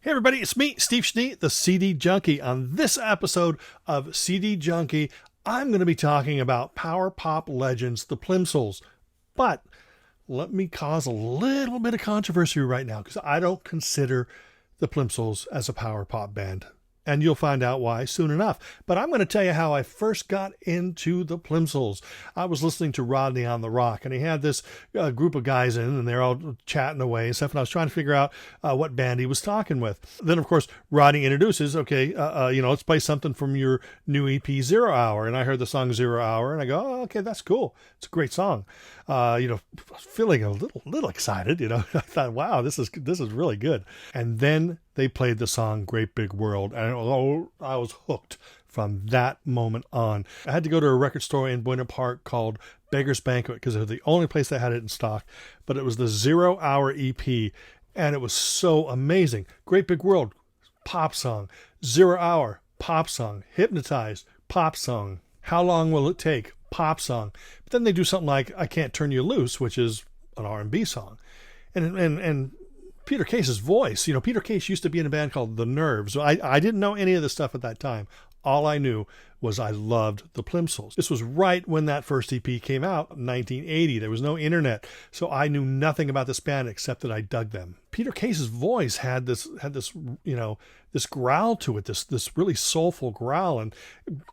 Hey everybody, it's me, Steve Schnee, the CD Junkie. On this episode of CD Junkie, I'm going to be talking about power pop legends, the Plimsouls. But let me cause a little bit of controversy right now because I don't consider the Plimsouls as a power pop band. And you'll find out why soon enough. But I'm going to tell you how I first got into the Plimsouls. I was listening to Rodney on the Rock, and he had this group of guys in, and they're all chatting away and stuff, and I was trying to figure out what band he was talking with. Then, of course, Rodney introduces, let's play something from your new EP, 0 Hour. And I heard the song 0 Hour, and I go, oh, okay, that's cool. It's a great song. Feeling a little excited, I thought, wow, this is really good. And then they played the song Great Big World, and I was hooked from that moment on. I had to go to a record store in Buena Park called Beggar's Banquet because it was the only place that had it in stock, but it was the 0 Hour EP, and it was so amazing. Great Big World, pop song. 0 Hour, pop song. Hypnotized, pop song. How Long Will It Take, pop song. But then they do something like I Can't Turn You Loose, which is an R&B song. And Peter Case's voice, Peter Case used to be in a band called The Nerves. So I didn't know any of this stuff at that time. All I knew was I loved the Plimsouls. This was right when that first EP came out, 1980. There was no internet, so I knew nothing about this band except that I dug them. Peter Case's voice had this this growl to it, this really soulful growl, and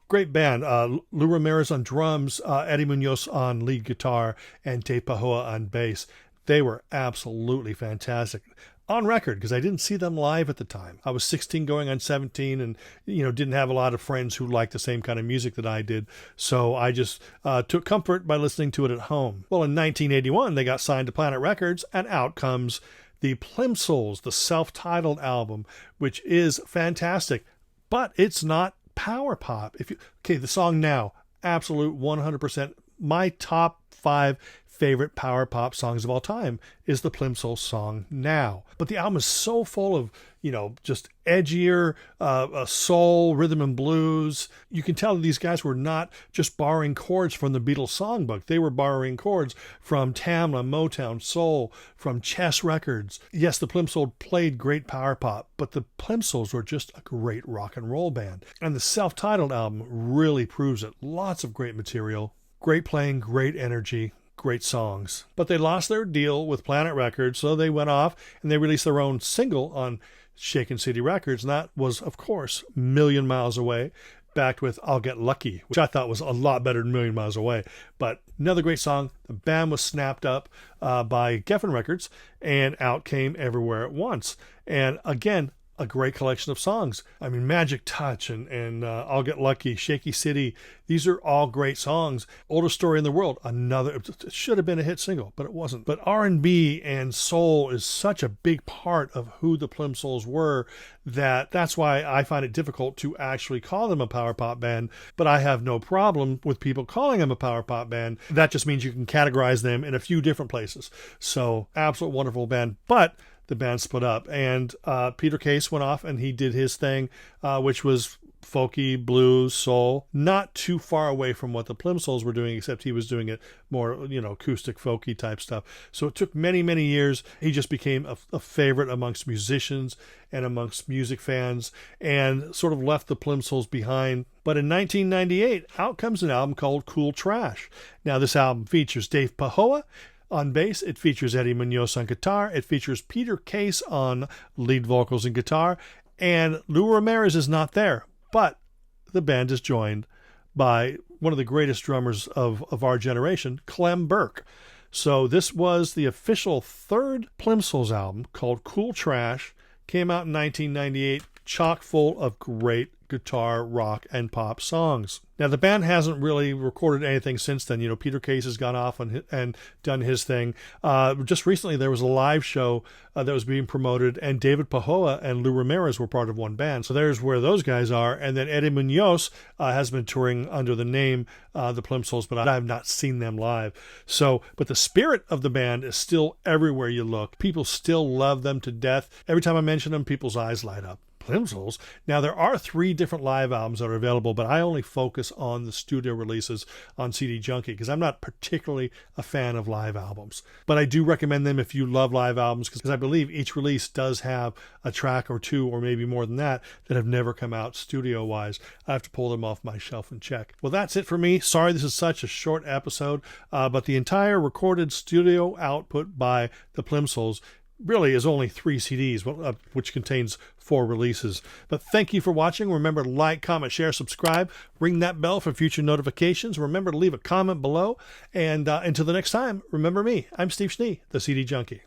great band. Lou Ramirez on drums, Eddie Munoz on lead guitar, and Dave Pajoa on bass. They were absolutely fantastic. On record, because I didn't see them live at the time. I was 16 going on 17 and, didn't have a lot of friends who liked the same kind of music that I did. So I just took comfort by listening to it at home. Well, in 1981, they got signed to Planet Records, and out comes the Plimsouls, the self-titled album, which is fantastic. But it's not power pop. The song Now, absolute 100%. My top 5 favorite power pop songs of all time is the Plimsouls song Now. But the album is so full of, just edgier soul, rhythm and blues. You can tell that these guys were not just borrowing chords from the Beatles songbook. They were borrowing chords from Tamla, Motown, soul, from Chess Records. Yes, the Plimsouls played great power pop, but the Plimsouls were just a great rock and roll band. And the self-titled album really proves it. Lots of great material, great playing, great energy, great songs. But they lost their deal with Planet Records, so they went off and they released their own single on Shakin' City Records, and that was, of course, Million Miles Away, backed with I'll Get Lucky, which I thought was a lot better than Million Miles Away. But another great song. The band was snapped up by Geffen Records, and out came Everywhere at Once. And again, a great collection of songs. I mean, Magic Touch and I'll Get Lucky, Shaky City. These are all great songs. Oldest Story in the World, it should have been a hit single, but it wasn't. But R&B and soul is such a big part of who the Plimsouls were that's why I find it difficult to actually call them a power pop band, but I have no problem with people calling them a power pop band. That just means you can categorize them in a few different places. So, absolute wonderful band. But the band split up, and Peter Case went off and he did his thing, which was folky, blues, soul, not too far away from what the Plimsouls were doing, except he was doing it more, acoustic, folky type stuff. So it took many, many years. He just became a favorite amongst musicians and amongst music fans, and sort of left the Plimsouls behind. But in 1998, out comes an album called Cool Trash. Now, this album features Dave Pajoa on bass, it features Eddie Munoz on guitar, it features Peter Case on lead vocals and guitar, and Lou Ramirez is not there, but the band is joined by one of the greatest drummers of our generation, Clem Burke. So this was the official third Plimsouls album called Cool Trash, came out in 1998, chock full of great guitar, rock, and pop songs. Now, the band hasn't really recorded anything since then. Peter Case has gone off and done his thing. Just recently, there was a live show that was being promoted, and David Pajoa and Lou Ramirez were part of one band. So there's where those guys are. And then Eddie Munoz has been touring under the name the Plimsouls, but I have not seen them live. But the spirit of the band is still everywhere you look. People still love them to death. Every time I mention them, people's eyes light up. Plimsouls. Now, there are 3 different live albums that are available, but I only focus on the studio releases on CD Junkie because I'm not particularly a fan of live albums. But I do recommend them if you love live albums, because I believe each release does have a track or 2, or maybe more than that have never come out studio-wise. I have to pull them off my shelf and check. Well, that's it for me. Sorry this is such a short episode, but the entire recorded studio output by the Plimsouls really is only 3 CDs, which contains 4 releases. But thank you for watching. Remember to like, comment, share, subscribe, ring that bell for future notifications. Remember to leave a comment below. And until the next time, remember me. I'm Steve Schnee, the CD Junkie.